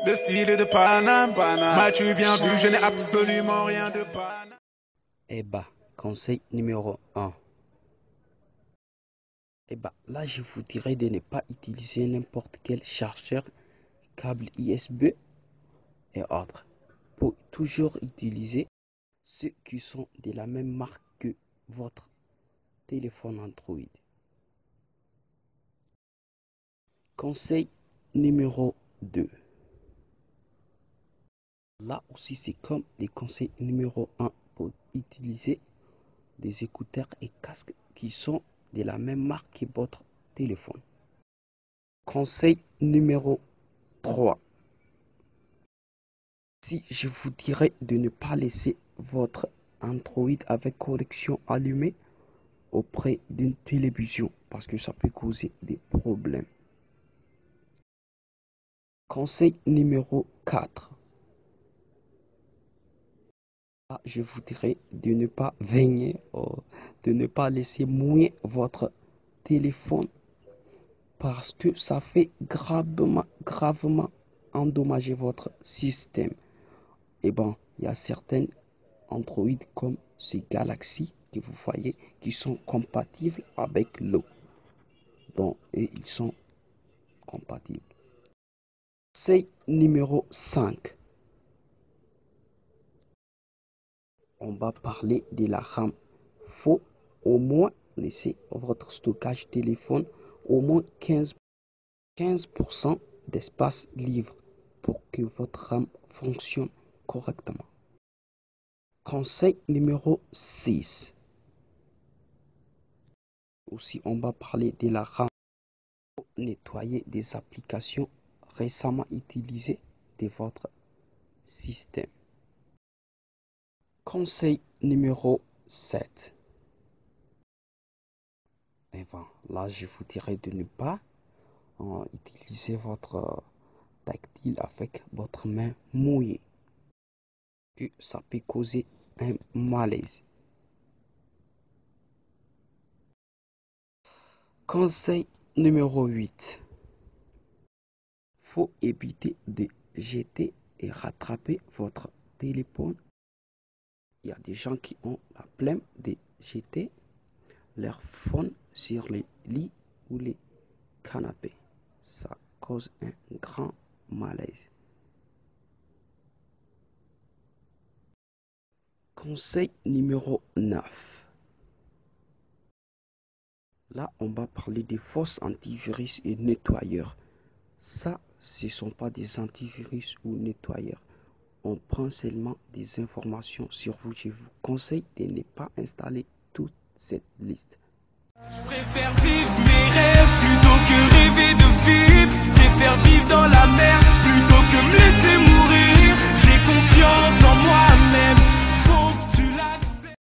Le style de Paname, m'as-tu bien vu, je n'ai absolument rien de Paname. Eh bah, conseil numéro un. Eh bah, là, je vous dirais de ne pas utiliser n'importe quel chargeur, câble USB et autres. Pour toujours utiliser ceux qui sont de la même marque que votre téléphone Android. Conseil numéro 2. Là aussi, c'est comme les conseils numéro un pour utiliser des écouteurs et casques qui sont de la même marque que votre téléphone. Conseil numéro 3. Si je vous dirais de ne pas laisser votre Android avec connexion allumée auprès d'une télévision parce que ça peut causer des problèmes. Conseil numéro 4. Là, je vous dirais de ne pas baigner, de ne pas laisser mouiller votre téléphone parce que ça fait gravement endommager votre système. Et bon, il y a certaines Android comme ces Galaxy que vous voyez qui sont compatibles avec l'eau. Donc, et ils sont compatibles. Conseil numéro 5. On va parler de la RAM. Faut au moins laisser votre stockage téléphone au moins 15% d'espace libre pour que votre RAM fonctionne correctement. Conseil numéro 6. Aussi, on va parler de la RAM. Faut nettoyer des applications récemment utilisées de votre système. Conseil numéro 7. Et bon, là, je vous dirais de ne pas utiliser votre tactile avec votre main mouillée. Que ça peut causer un malaise. Conseil numéro 8. Faut éviter de jeter et rattraper votre téléphone. Il y a des gens qui ont la flemme de jeter leur phone sur les lits ou les canapés. Ça cause un grand malaise. Conseil numéro 9. Là, on va parler des fausses antivirus et nettoyeurs. Ça, ce ne sont pas des antivirus ou nettoyeurs. On prend seulement des informations sur vous. Je vous conseille de ne pas installer toute cette liste. Je préfère vivre